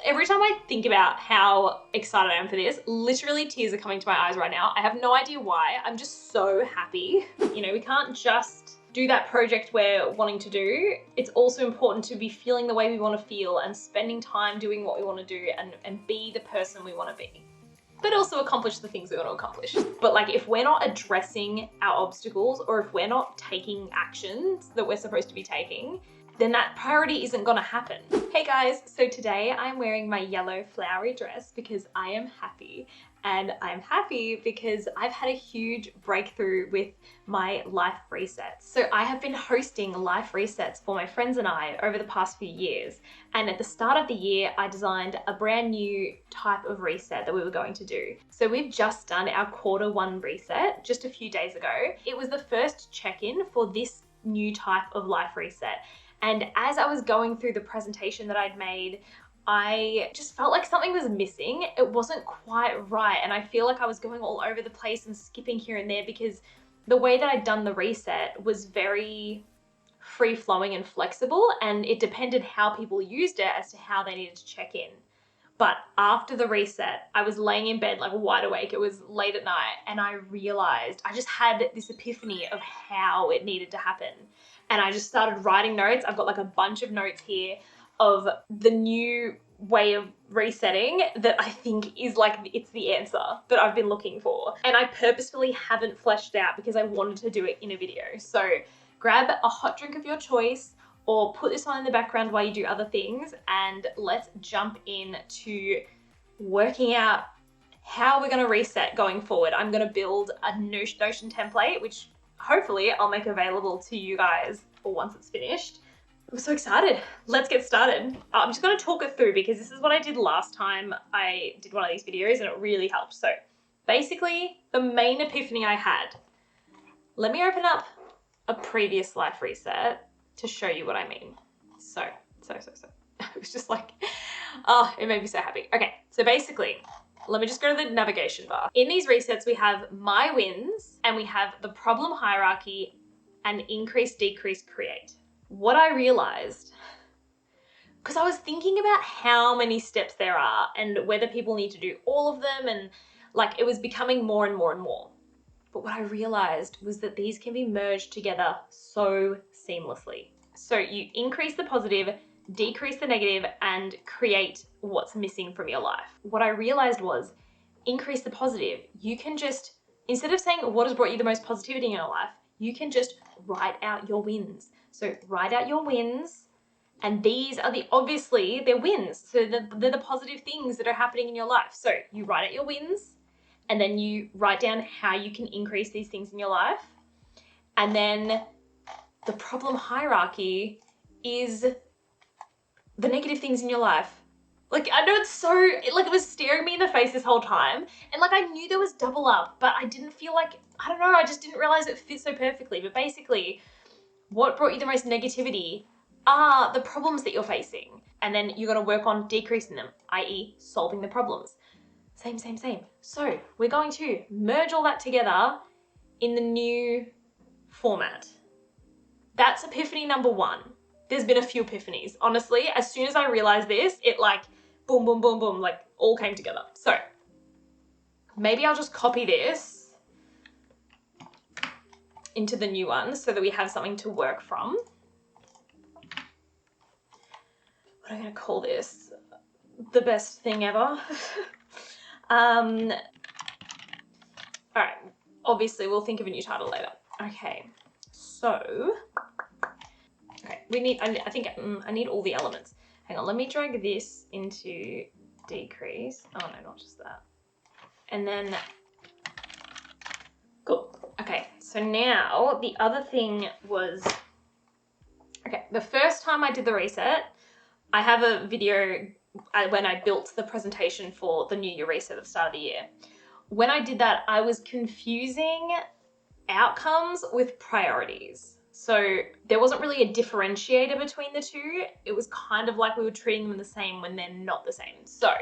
Every time I think about how excited I am for this, literally tears are coming to my eyes right now. I have no idea why. I'm just so happy. You know, we can't just do that project we're wanting to do. It's also important to be feeling the way we want to feel and spending time doing what we want to do and be the person we want to be, but also accomplish the things we want to accomplish. But like, if we're not addressing our obstacles, or if we're not taking actions that we're supposed to be taking, then that priority isn't gonna happen. Hey guys, so today I'm wearing my yellow flowery dress because I am happy. And I'm happy because I've had a huge breakthrough with my life resets. So I have been hosting life resets for my friends and I over the past few years. And at the start of the year, I designed a brand new type of reset that we were going to do. So we've just done our Q1 reset just a few days ago. It was the first check-in for this new type of life reset. And as I was going through the presentation that I'd made, I just felt like something was missing. It wasn't quite right. And I feel like I was going all over the place and skipping here and there because the way that I'd done the reset was very free-flowing and flexible, and it depended how people used it as to how they needed to check in. But after the reset, I was laying in bed like wide awake. It was late at night, and I realized, I just had this epiphany of how it needed to happen. And I just started writing notes. I've got like a bunch of notes here of the new way of resetting that I think is like, it's the answer that I've been looking for. And I purposefully haven't fleshed it out because I wanted to do it in a video. So grab a hot drink of your choice or put this on in the background while you do other things, and let's jump in to working out how we're gonna reset going forward. I'm gonna build a Notion template, which hopefully I'll make available to you guys once it's finished. I'm so excited. Let's get started. I'm just going to talk it through because this is what I did last time I did one of these videos and it really helped. So basically the main epiphany I had, let me open up a previous life reset to show you what I mean. So. It was just like, oh, it made me so happy. Okay, so basically, let me just go to the navigation bar. In these resets, we have my wins and we have the problem hierarchy and increase, decrease, create. What I realized, because I was thinking about how many steps there are and whether people need to do all of them, and like it was becoming more and more and more. But what I realized was that these can be merged together so seamlessly. So you increase the positive, decrease the negative, and create what's missing from your life. What I realized was, increase the positive. You can just, instead of saying what has brought you the most positivity in your life, you can just write out your wins. So write out your wins, and these are obviously they're wins. So they're the positive things that are happening in your life. So you write out your wins, and then you write down how you can increase these things in your life. And then the problem hierarchy is the negative things in your life. Like, I know it's so, like it was staring me in the face this whole time. And like, I knew there was double up, but I didn't feel like, I don't know, I just didn't realize it fit so perfectly. But basically, what brought you the most negativity are the problems that you're facing. And then you're gonna work on decreasing them, i.e. solving the problems. Same. So we're going to merge all that together in the new format. That's epiphany number one. There's been a few epiphanies. Honestly, as soon as I realized this, it like boom, boom, boom, boom, like all came together. So maybe I'll just copy this into the new one so that we have something to work from. What am I gonna call this? The best thing ever. All right, obviously we'll think of a new title later. Okay, so, okay, I think I need all the elements. Hang on, let me drag this into decrease. Oh no, not just that. And then, cool. Okay, so now the other thing was, okay, the first time I did the reset, I have a video when I built the presentation for the New Year reset at the start of the year. When I did that, I was confusing outcomes with priorities. So there wasn't really a differentiator between the two. It was kind of like we were treating them the same when they're not the same. So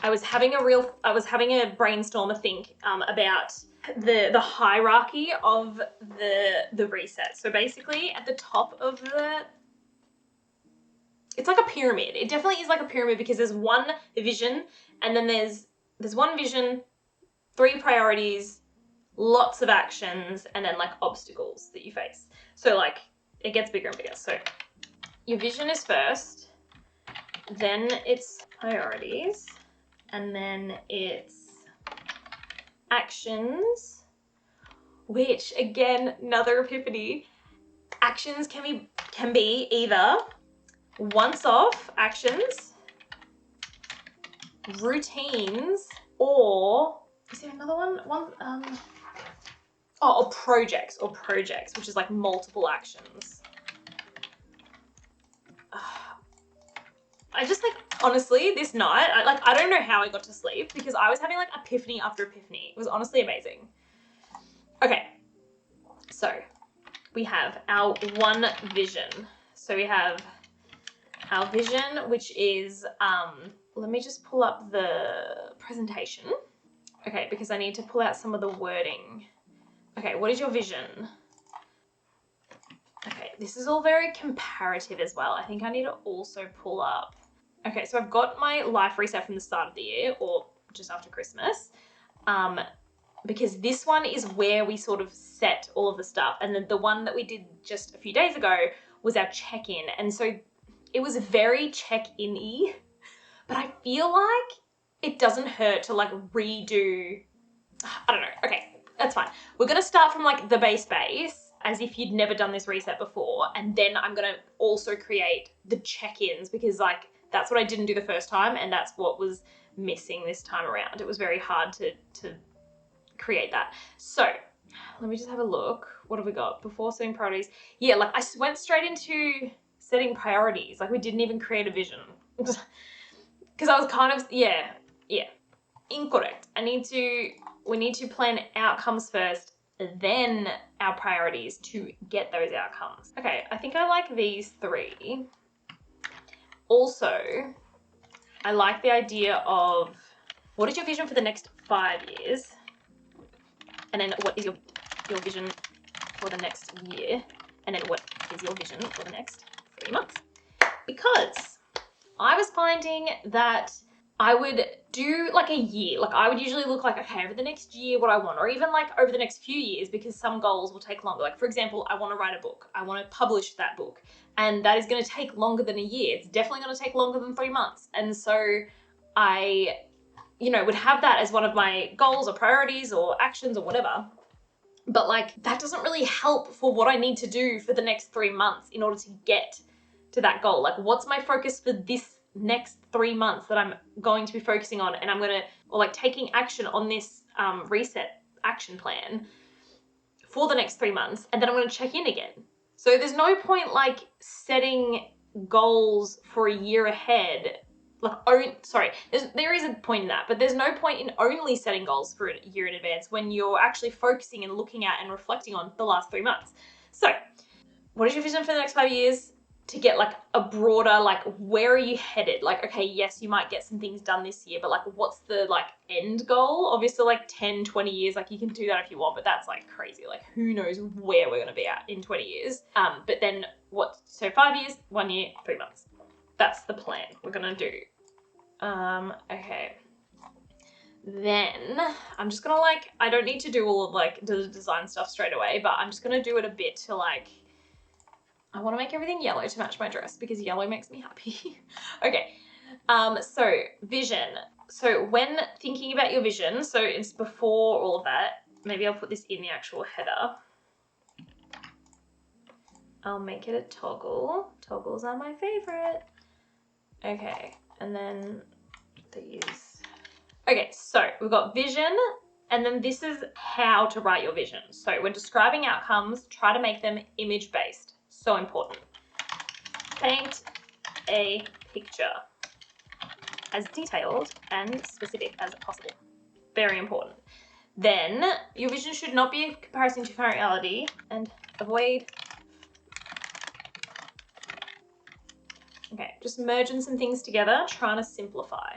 I was having a brainstorm, I think, about the hierarchy of the reset. So basically at the top of it's like a pyramid. It definitely is like a pyramid because there's one vision and then there's one vision, 3 priorities, lots of actions, and then like obstacles that you face. So like it gets bigger and bigger. So your vision is first, then it's priorities, and then it's actions, which again, another epiphany. Actions can be either once-off actions, routines, or is there another one? Or projects, which is like multiple actions. I just like, honestly, this night, I don't know how I got to sleep because I was having like epiphany after epiphany. It was honestly amazing. Okay, so we have our one vision. So we have our vision, which is, let me just pull up the presentation. Okay, because I need to pull out some of the wording. Okay, what is your vision? Okay, this is all very comparative as well. I think I need to also pull up. Okay, so I've got my life reset from the start of the year or just after Christmas. Because this one is where we sort of set all of the stuff. And then the one that we did just a few days ago was our check-in. And so it was very check-in-y, but I feel like it doesn't hurt to like redo, I don't know. Okay, that's fine. We're going to start from like the base as if you'd never done this reset before. And then I'm going to also create the check-ins because like that's what I didn't do the first time. And that's what was missing this time around. It was very hard to create that. So let me just have a look. What have we got? Before setting priorities. Yeah, like I went straight into setting priorities. Like we didn't even create a vision. Because I was kind of, yeah, incorrect. We need to plan outcomes first, then our priorities to get those outcomes. Okay, I think I like these 3. Also, I like the idea of what is your vision for the next 5 years? And then what is your vision for the next year? And then what is your vision for the next 3 months? Because I was finding that I would do like a year. Like I would usually look like, okay, over the next year, what I want, or even like over the next few years, because some goals will take longer. Like for example, I want to write a book. I want to publish that book. And that is going to take longer than a year. It's definitely going to take longer than 3 months. And so I, would have that as one of my goals or priorities or actions or whatever. But like, that doesn't really help for what I need to do for the next 3 months in order to get to that goal. Like what's my focus for this next 3 months that I'm going to be focusing on, and I'm going to, or like taking action on this reset action plan for the next 3 months, and then I'm going to check in again. So there's no point like setting goals for a year ahead. There is a point in that, but there's no point in only setting goals for a year in advance when you're actually focusing and looking at and reflecting on the last 3 months. So what is your vision for the next 5 years? To get like a broader, like where are you headed? Like, okay, yes, you might get some things done this year, but like what's the like end goal? Obviously like 10, 20 years, like you can do that if you want, but that's like crazy. Like who knows where we're going to be at in 20 years. But then so 5 years, 1 year, 3 months. That's the plan we're going to do. Okay. Then I'm just going to like, I don't need to do all of like the design stuff straight away, but I'm just going to do it a bit to like, I want to make everything yellow to match my dress because yellow makes me happy. Okay, so vision. So when thinking about your vision, so it's before all of that, maybe I'll put this in the actual header. I'll make it a toggle. Toggles are my favorite. Okay, and then these. Okay, so we've got vision, and then this is how to write your vision. So when describing outcomes, try to make them image-based. So important. Paint a picture as detailed and specific as possible. Very important. Then your vision should not be a comparison to current reality, and avoid. Okay, just merging some things together, trying to simplify.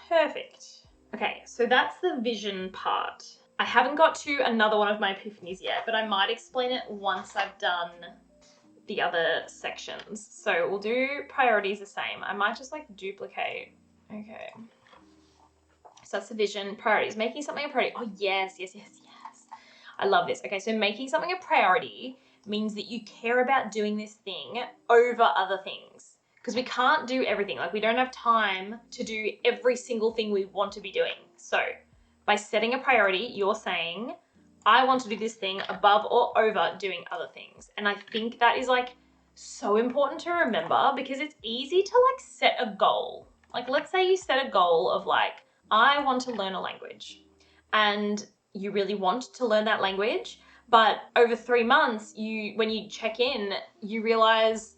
Perfect. Okay, so that's the vision part. I haven't got to another one of my epiphanies yet, but I might explain it once I've done the other sections. So we'll do priorities the same. I might just like duplicate. Okay. So that's the vision. Priorities. Making something a priority. Oh, yes. I love this. Okay, so making something a priority means that you care about doing this thing over other things. Because we can't do everything. Like, we don't have time to do every single thing we want to be doing. So by setting a priority, you're saying, I want to do this thing above or over doing other things. And I think that is like so important to remember, because it's easy to like set a goal. Like, let's say you set a goal of like, I want to learn a language, and you really want to learn that language, but over 3 months, when you check in, you realize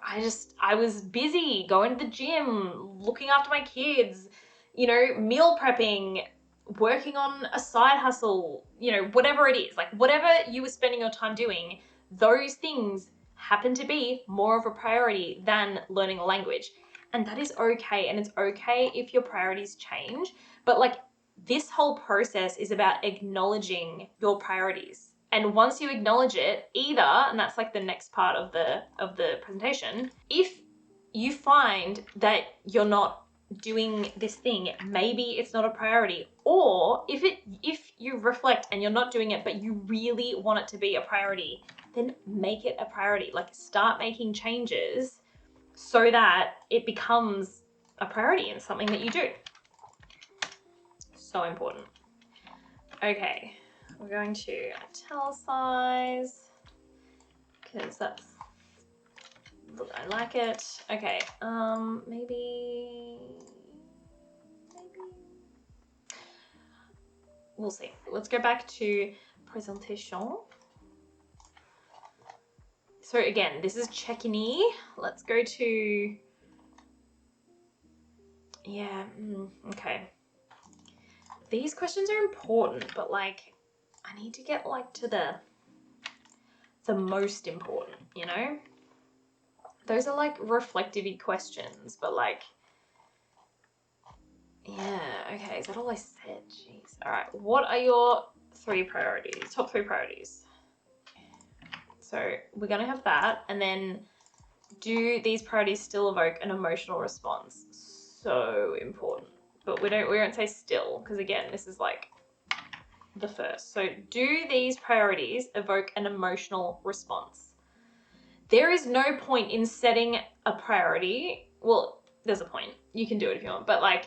I was busy going to the gym, looking after my kids, meal prepping, working on a side hustle, whatever it is, like whatever you were spending your time doing, those things happen to be more of a priority than learning a language. And that is okay. And it's okay if your priorities change, but like this whole process is about acknowledging your priorities. And once you acknowledge it, either, and that's like the next part of the presentation, if you find that you're not doing this thing, maybe it's not a priority, or if you reflect and you're not doing it but you really want it to be a priority, then make it a priority. Like, start making changes so that it becomes a priority and something that you do. So important. Okay, we're going to italicize because that's, look, I like it. Okay, maybe we'll see. Let's go back to presentation. So again, this is check-in-y. Let's go to, okay. These questions are important, but like, I need to get like to the most important, Those are like reflective-y questions, but like, yeah, okay, is that all I said? Jeez. All right, what are your top 3 priorities? So we're gonna have that, and then do these priorities still evoke an emotional response? So important. But we won't say still, because again, this is like the first. So do these priorities evoke an emotional response? There is no point in setting a priority. Well, there's a point. You can do it if you want, but like,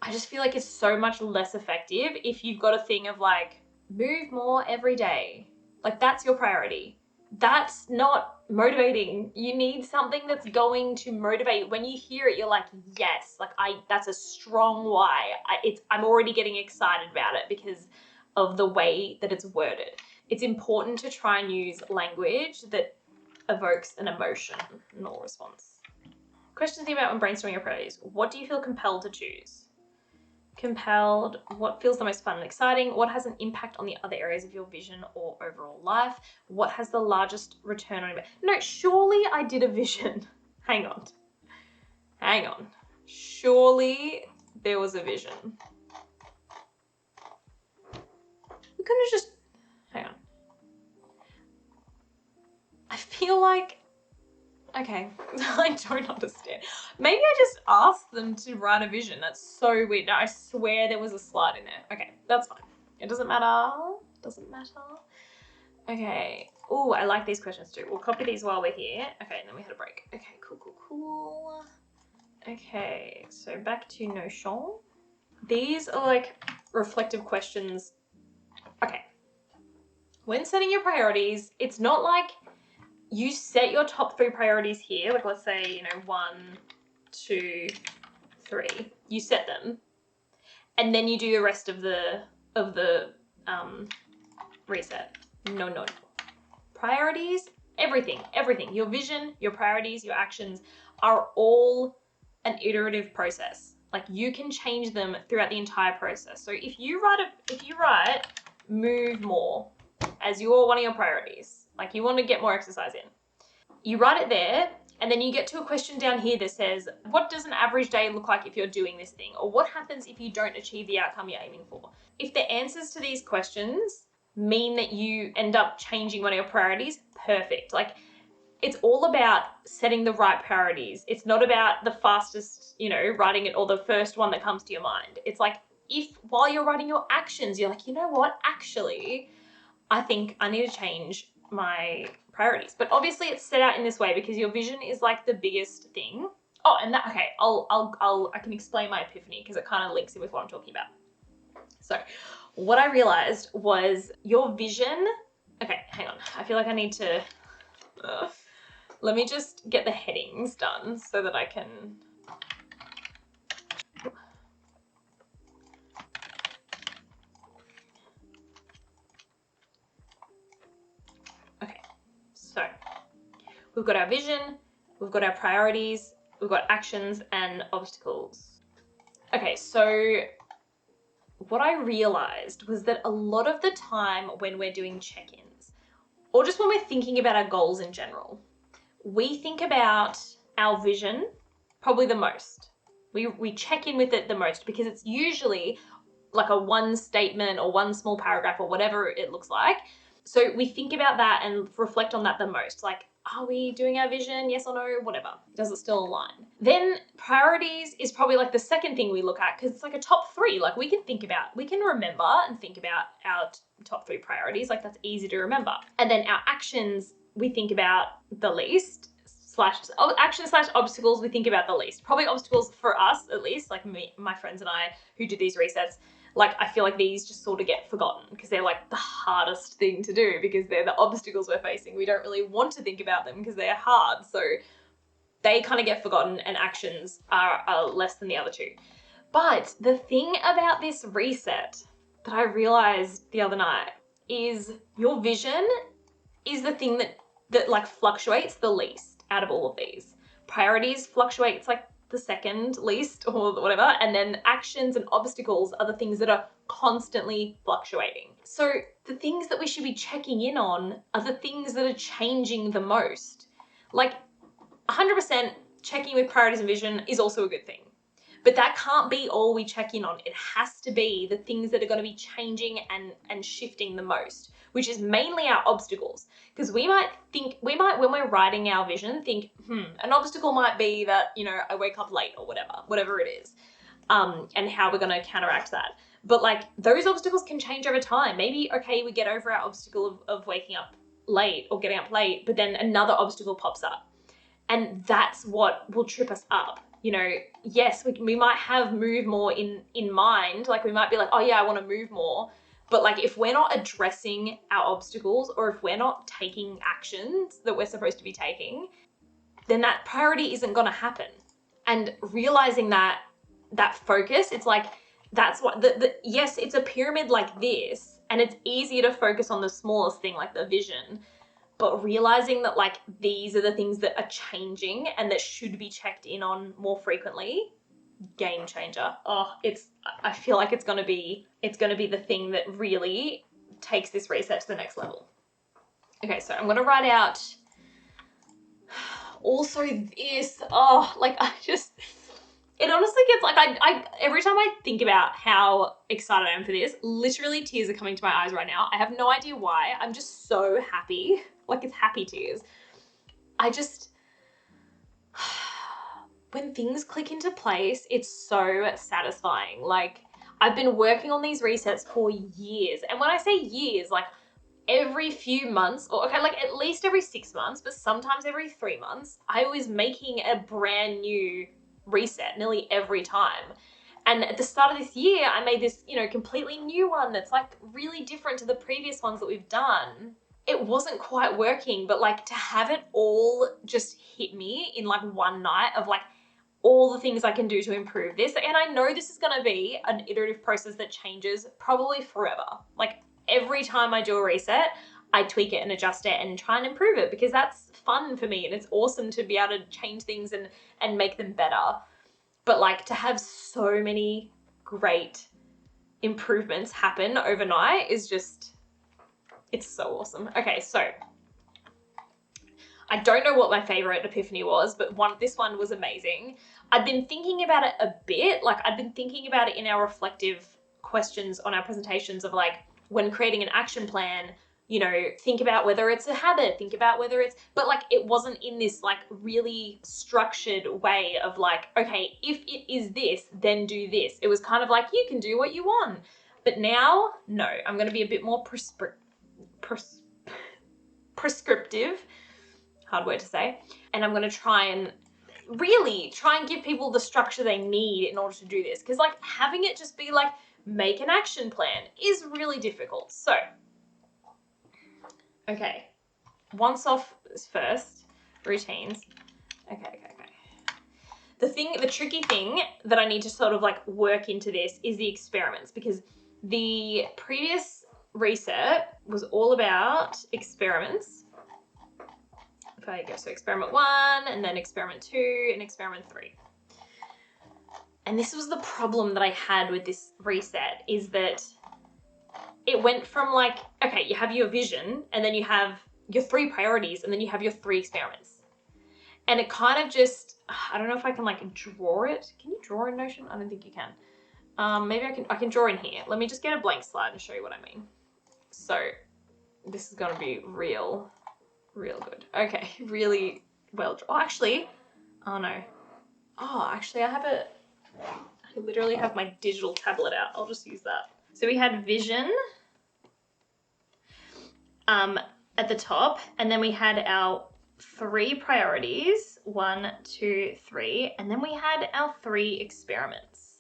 I just feel like it's so much less effective if you've got a thing of like, move more every day. Like, that's your priority. That's not motivating. You need something that's going to motivate. When you hear it, you're like, yes, like that's a strong why. I'm already getting excited about it because of the way that it's worded. It's important to try and use language that evokes an emotional response. Questions about when brainstorming your priorities. What do you feel compelled to choose? Compelled, what feels the most fun and exciting? What has an impact on the other areas of your vision or overall life? What has the largest return on investment? No, surely I did a vision. Hang on. Surely there was a vision. We couldn't have just, hang on. I feel like, okay, I don't understand. Maybe I just asked them to write a vision. That's so weird. No, I swear there was a slide in there. Okay, that's fine. It doesn't matter. Okay. Oh, I like these questions too. We'll copy these while we're here. Okay, and then we had a break. Okay, cool. Okay, so back to Notion. These are like reflective questions. Okay. When setting your priorities, it's not like you set your top 3 priorities here. Like, let's say, 1, 2, 3. You set them, and then you do the rest of the reset. No. Priorities, everything. Your vision, your priorities, your actions are all an iterative process. Like, you can change them throughout the entire process. So if you write move more as one of your priorities, like you want to get more exercise in, you write it there, and then you get to a question down here that says, what does an average day look like if you're doing this thing? Or what happens if you don't achieve the outcome you're aiming for? If the answers to these questions mean that you end up changing one of your priorities, perfect. Like, it's all about setting the right priorities. It's not about the fastest, writing it or the first one that comes to your mind. It's like, if while you're writing your actions, you're like, you know what, actually, I think I need to change my priorities. But obviously it's set out in this way because your vision is like the biggest thing. Oh, and that, okay, I can explain my epiphany because it kind of links in with what I'm talking about. So what I realized was your vision, okay, hang on. I feel like I need to, let me just get the headings done so that I can, okay, so we've got our vision, we've got our priorities, we've got actions and obstacles. Okay, so what I realized was that a lot of the time when we're doing check-ins, or just when we're thinking about our goals in general, we think about our vision probably the most. We check in with it the most because it's usually like a one statement or one small paragraph or whatever it looks like. So we think about that and reflect on that the most. Like, are we doing our vision? Yes or no? Whatever. Does it still align? Then priorities is probably like the second thing we look at because it's like a top 3. Like we can remember and think about our top 3 priorities. Like that's easy to remember. And then our actions, we think about the least. Action/obstacles, we think about the least. Probably obstacles for us, at least, like me, my friends and I who do these resets, like I feel like these just sort of get forgotten because they're like the hardest thing to do because they're the obstacles we're facing. We don't really want to think about them because they're hard. So they kind of get forgotten and actions are less than the other 2. But the thing about this reset that I realized the other night is your vision is the thing that like fluctuates the least out of all of these. Priorities fluctuates like the second least or whatever, and then actions and obstacles are the things that are constantly fluctuating. So the things that we should be checking in on are the things that are changing the most. Like 100% checking with priorities and vision is also a good thing. But that can't be all we check in on. It has to be the things that are going to be changing and shifting the most, which is mainly our obstacles. Because we might, when we're writing our vision, think, an obstacle might be that, I wake up late or whatever it is, and how we're going to counteract that. But like those obstacles can change over time. Maybe, okay, we get over our obstacle of waking up late or getting up late, but then another obstacle pops up. And that's what will trip us up. Yes, we might have move more in mind. Like we might be like, oh yeah, I want to move more. But like if we're not addressing our obstacles or if we're not taking actions that we're supposed to be taking, then that priority isn't going to happen. And realizing that focus, it's like, that's what, yes, it's a pyramid like this and it's easier to focus on the smallest thing like the vision. But realizing that like these are the things that are changing and that should be checked in on more frequently, game changer. I feel like it's gonna be the thing that really takes this reset to the next level. Okay, so I'm gonna write out also this. It honestly gets like I every time I think about how excited I am for this, literally tears are coming to my eyes right now. I have no idea why. I'm just so happy. Like it's happy tears. When things click into place, it's so satisfying. Like I've been working on these resets for years. And when I say years, like every few months, or okay, like at least every 6 months, but sometimes every 3 months, I was making a brand new reset nearly every time. And at the start of this year, I made this, completely new one that's like really different to the previous ones that we've done. It wasn't quite working, but like to have it all just hit me in like one night of like all the things I can do to improve this. And I know this is going to be an iterative process that changes probably forever. Like every time I do a reset, I tweak it and adjust it and try and improve it because that's fun for me and it's awesome to be able to change things and make them better. But like to have so many great improvements happen overnight is just, it's so awesome. Okay, so I don't know what my favorite epiphany was, but this one was amazing. I've been thinking about it a bit. Like I've been thinking about it in our reflective questions on our presentations of like when creating an action plan, you know, think about whether it's a habit, think about whether it's, but like it wasn't in this like really structured way of like, okay, if it is this, then do this. It was kind of like, you can do what you want. But now, no, I'm going to be a bit more prescriptive, hard word to say. And I'm going to try and give people the structure they need in order to do this. Because like having it just be like, make an action plan is really difficult. So, okay, once off first, routines. Okay. The tricky thing that I need to sort of like work into this is the experiments, because the previous reset was all about experiments. If I go, so experiment 1 and then experiment 2 and experiment 3. And this was the problem that I had with this reset, is that it went from like, okay, you have your vision and then you have your 3 priorities and then you have your 3 experiments. And it kind of just, I don't know if I can like draw it. Can you draw in Notion? I don't think you can. Maybe I can draw in here. Let me just get a blank slide and show you what I mean. So this is going to be real good. Okay, really well drawn. Oh, actually, oh no. Oh, actually I literally have my digital tablet out. I'll just use that. So we had vision at the top, and then we had our 3 priorities, 1, 2, 3, and then we had our 3 experiments,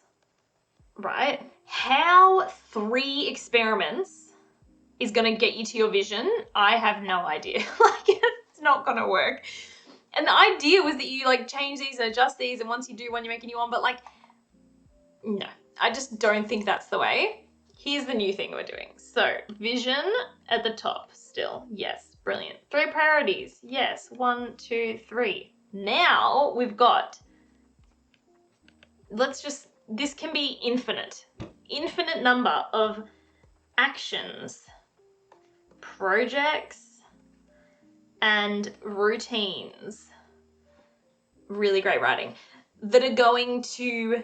right? How 3 experiments is going to get you to your vision, I have no idea. Like, it's not going to work. And the idea was that you like change these and adjust these, and once you do one, you make a new one, but like, no, I just don't think that's the way. Here's the new thing we're doing. So vision at the top still. Yes, brilliant. 3 priorities. Yes, 1, 2, 3. Now we've got, this can be infinite number of actions, projects, and routines. Really great writing that are going to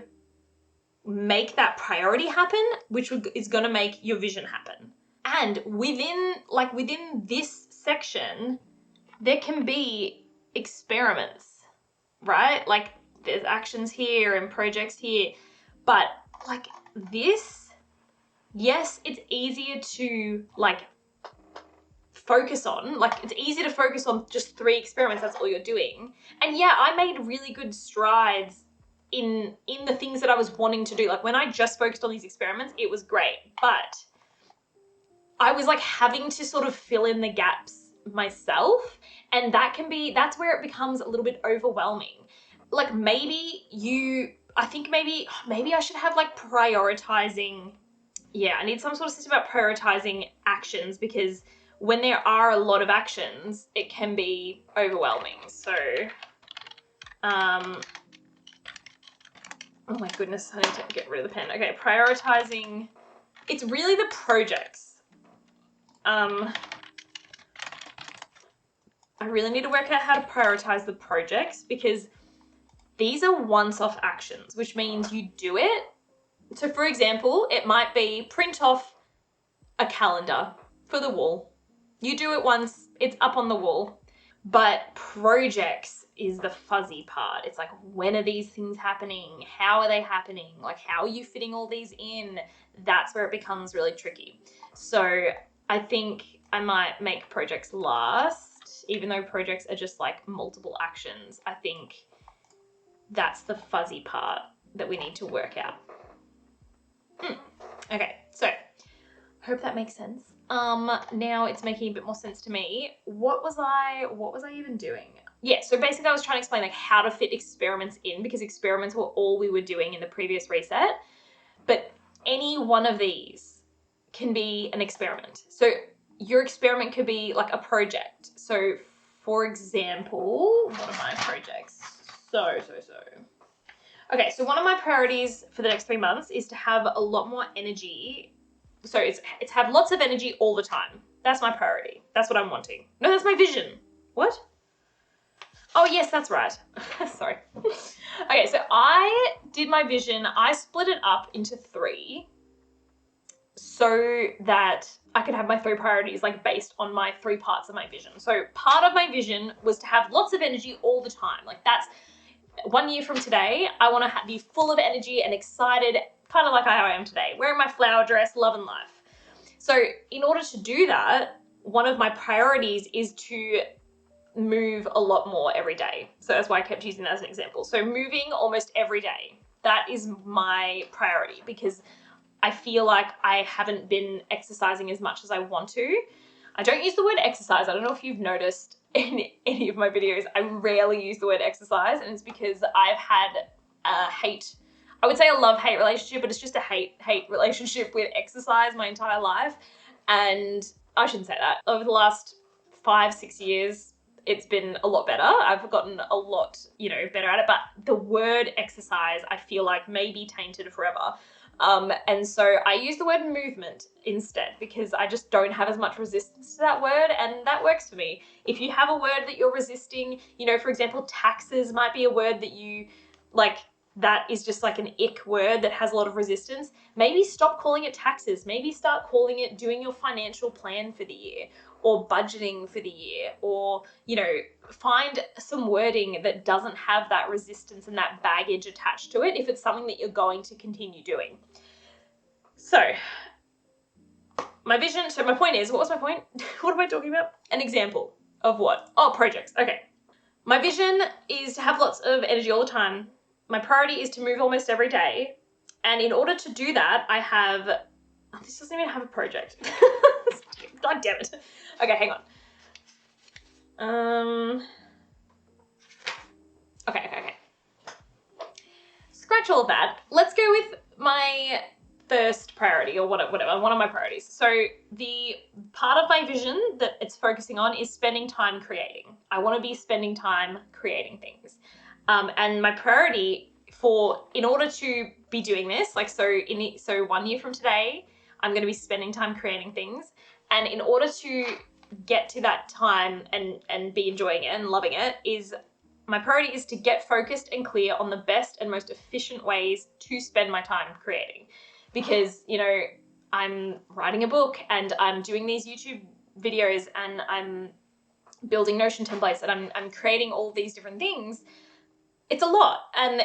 make that priority happen, which is going to make your vision happen. And within this section, there can be experiments, right? Like there's actions here and projects here, but like this, yes, it's easier to like focus on, like it's easy to focus on just 3 experiments, that's all you're doing. And yeah, I made really good strides in the things that I was wanting to do. Like when I just focused on these experiments, it was great, but I was like having to sort of fill in the gaps myself, and that's where it becomes a little bit overwhelming. Like maybe I should have like prioritizing. Yeah, I need some sort of system about prioritizing actions, because when there are a lot of actions, it can be overwhelming. So, oh my goodness, I need to get rid of the pen. Okay, prioritizing, it's really the projects. I really need to work out how to prioritize the projects, because these are once-off actions, which means you do it. So for example, it might be print off a calendar for the wall. You do it once, it's up on the wall. But projects is the fuzzy part. It's like, when are these things happening? How are they happening? Like, how are you fitting all these in? That's where it becomes really tricky. So I think I might make projects last, even though projects are just like multiple actions. I think that's the fuzzy part that we need to work out. Okay, so hope that makes sense. Now it's making a bit more sense to me. What was I even doing? Yeah, so basically I was trying to explain like how to fit experiments in, because experiments were all we were doing in the previous reset. But any one of these can be an experiment. So your experiment could be like a project. So for example, what are my projects? Okay, so one of my priorities for the next 3 months is to have a lot more energy. So it's have lots of energy all the time. That's my priority. That's what I'm wanting. No, that's my vision. What? Oh, yes, that's right. Sorry. Okay, so I did my vision. I split it up into 3. so that I could have my 3 priorities like based on my 3 parts of my vision. So part of my vision was to have lots of energy all the time. Like that's 1 year from today, I want to be full of energy and excited, kind of like how I am today, wearing my flower dress, loving life. So in order to do that, one of my priorities is to move a lot more every day. So that's why I kept using that as an example. So moving almost every day, that is my priority because I feel like I haven't been exercising as much as I want to. I don't use the word exercise. I don't know if you've noticed in any of my videos, I rarely use the word exercise, and it's because I've had I would say a love-hate relationship, but it's just a hate relationship with exercise my entire life. And I shouldn't say that. Over the last 5-6 years, it's been a lot better. I've gotten a lot, better at it, but the word exercise, I feel like may be tainted forever. And so I use the word movement instead because I just don't have as much resistance to that word, and that works for me. If you have a word that you're resisting, for example, taxes might be a word that you like, that is just like an ick word that has a lot of resistance. Maybe stop calling it taxes. Maybe start calling it doing your financial plan for the year, or budgeting for the year, or, find some wording that doesn't have that resistance and that baggage attached to it if it's something that you're going to continue doing. So my vision, so my point is, what was my point? What am I talking about? An example of what? Oh, projects. Okay. My vision is to have lots of energy all the time. My priority is to move almost every day. And in order to do that, I have, this doesn't even have a project. God damn it. Okay, hang on. Okay. Scratch all of that. Let's go with my first priority, or whatever, one of my priorities. So the part of my vision that it's focusing on is spending time creating. I want to be spending time creating things. And my priority in order to be doing this, so 1 year from today, I'm going to be spending time creating things. And in order to get to that time and be enjoying it and loving it, my priority is to get focused and clear on the best and most efficient ways to spend my time creating. Because, I'm writing a book and I'm doing these YouTube videos and I'm building Notion templates and I'm creating all these different things. It's a lot. And,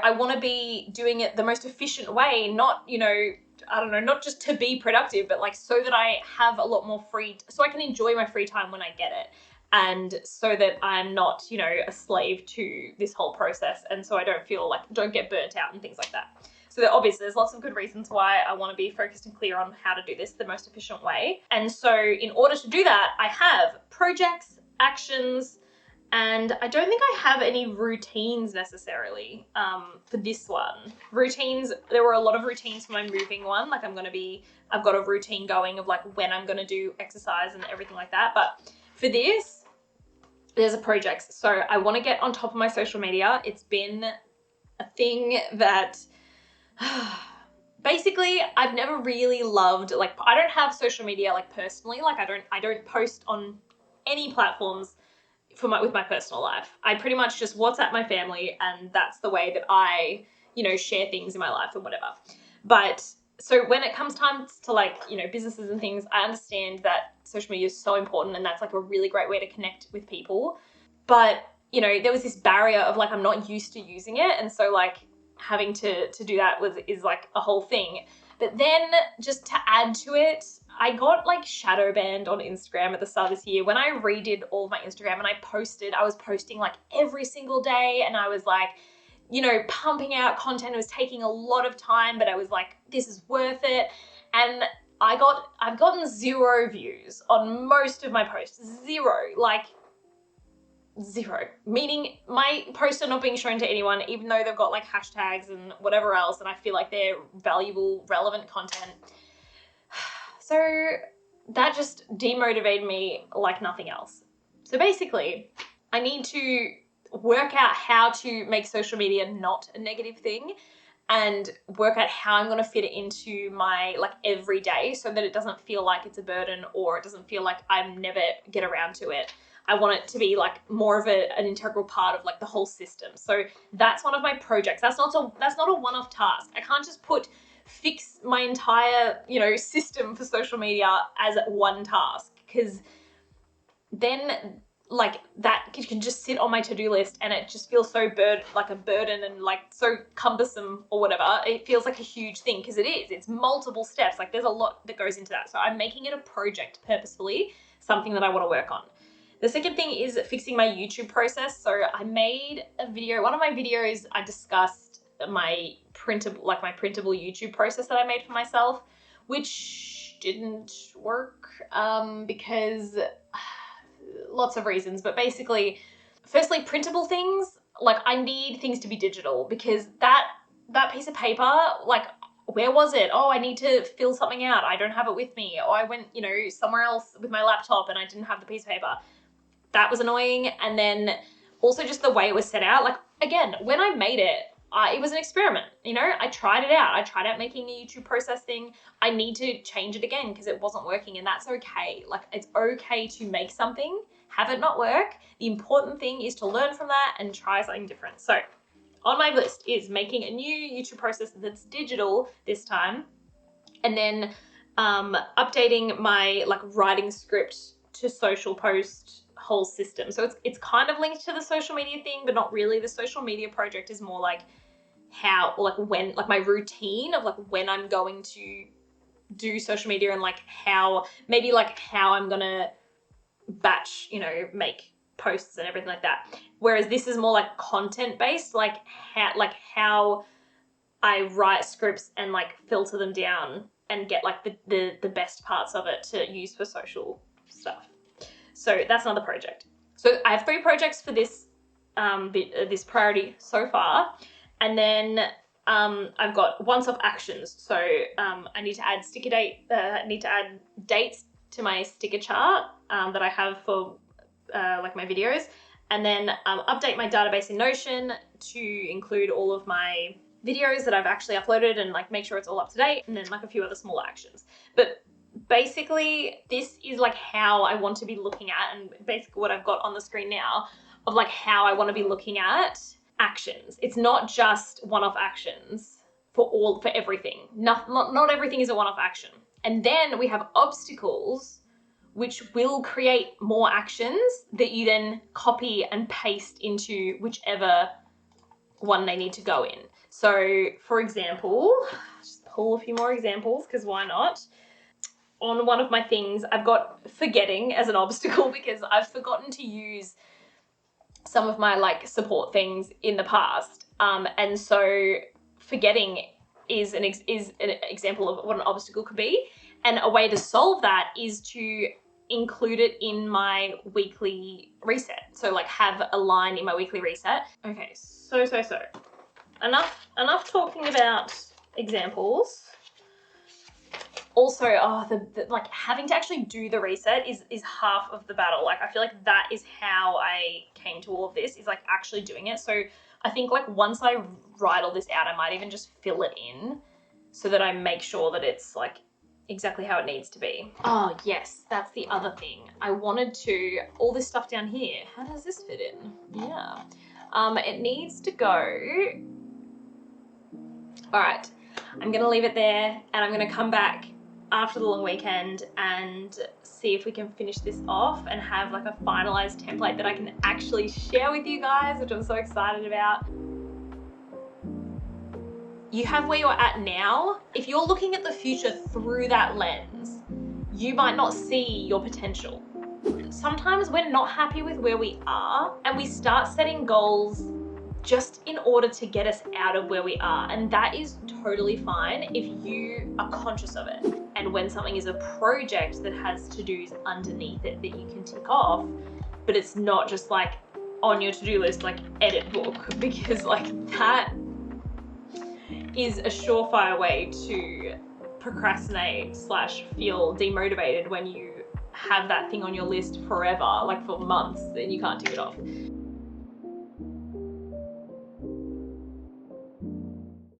I want to be doing it the most efficient way, not, not just to be productive, but so that I have a lot more so I can enjoy my free time when I get it. And so that I'm not, a slave to this whole process. And so I don't get burnt out and things like that. So obviously there's lots of good reasons why I want to be focused and clear on how to do this the most efficient way. And so in order to do that, I have projects, actions, and I don't think I have any routines necessarily for this one. Routines, there were a lot of routines for my moving one. I've got a routine going of when I'm going to do exercise and everything like that. But for this, there's a project. So I want to get on top of my social media. It's been a thing that basically I've never really loved, I don't have social media personally. I don't post on any platforms with my personal life. I pretty much just WhatsApp my family, and that's the way that I, share things in my life or whatever. But so when it comes time to businesses and things, I understand that social media is so important and that's a really great way to connect with people. But, there was this barrier of I'm not used to using it. And so having to do that is a whole thing. But then just to add to it, I got shadow banned on Instagram at the start of this year. When I redid all of my Instagram and I was posting every single day, and I was pumping out content. It was taking a lot of time, but I was this is worth it. And I've gotten 0 views on most of my posts. 0, zero, meaning my posts are not being shown to anyone, even though they've got hashtags and whatever else, and I feel they're valuable, relevant content. So that just demotivated me like nothing else. So basically, I need to work out how to make social media not a negative thing, and work out how I'm going to fit it into my every day, so that it doesn't feel like it's a burden, or it doesn't feel like I never get around to it. I want it to be more of an integral part of the whole system. So that's one of my projects. That's not a one-off task. I can't just put fix my entire, you know, system for social media as one task, because then like that can just sit on my to-do list and it just feels so like a burden and like so cumbersome or whatever. It feels like a huge thing, because it's multiple steps. Like there's a lot that goes into that. So I'm making it a project purposefully, something that I want to work on. The second thing is fixing my YouTube process. So I made a video, one of my videos, I discussed my printable YouTube process that I made for myself, which didn't work because lots of reasons, but basically, firstly, printable things, like I need things to be digital, because that piece of paper, like where was it? Oh, I need to fill something out. I don't have it with me. Or I went, you know, somewhere else with my laptop and I didn't have the piece of paper. That was annoying. And then also just the way it was set out. Like, again, when I made it, it was an experiment, you know, I tried it out. I tried out making a YouTube process thing. I need to change it again because it wasn't working, and that's okay. Like, it's okay to make something, have it not work. The important thing is to learn from that and try something different. So on my list is making a new YouTube process that's digital this time, and then updating my like writing script to social post whole system. So it's kind of linked to the social media thing, but not really. The social media project is more like how, like when, like my routine of like when I'm going to do social media, and like how, maybe like how I'm gonna batch, you know, make posts and everything like that. Whereas this is more like content based, like how I write scripts and like filter them down and get like the best parts of it to use for social stuff. So that's another project. So I have 3 projects for this this priority so far. And then I've got once-off actions. So I need to add dates to my sticker chart that I have for like my videos. And then update my database in Notion to include all of my videos that I've actually uploaded and like make sure it's all up to date. And then like a few other smaller actions. But basically this is like how I want to be looking at, and basically what I've got on the screen now of like how I want to be looking at actions. It's not just one-off actions for everything. Not everything is a one-off action. And then we have obstacles, which will create more actions that you then copy and paste into whichever one they need to go in. So for example, just pull a few more examples because why not? On one of my things, I've got forgetting as an obstacle because I've forgotten to use some of my like support things in the past. And so forgetting is an example of what an obstacle could be. And a way to solve that is to include it in my weekly reset. So like have a line in my weekly reset. Okay, so enough talking about examples. Also, like having to actually do the reset is half of the battle. Like I feel like that is how I came to all of this, is like actually doing it. So I think like once I write all this out, I might even just fill it in so that I make sure that it's like exactly how it needs to be. Oh yes, that's the other thing. I wanted to, all this stuff down here, how does this fit in? Yeah. It needs to go. All right, I'm gonna leave it there and I'm gonna come back after the long weekend and see if we can finish this off and have like a finalized template that I can actually share with you guys, which I'm so excited about. You have where you're at now. If you're looking at the future through that lens, you might not see your potential. Sometimes we're not happy with where we are and we start setting goals just in order to get us out of where we are. And that is totally fine if you are conscious of it. And when something is a project that has to-dos underneath it that you can tick off, but it's not just like on your to-do list, like edit book, because like that is a surefire way to procrastinate / feel demotivated when you have that thing on your list forever, like for months, and you can't tick it off.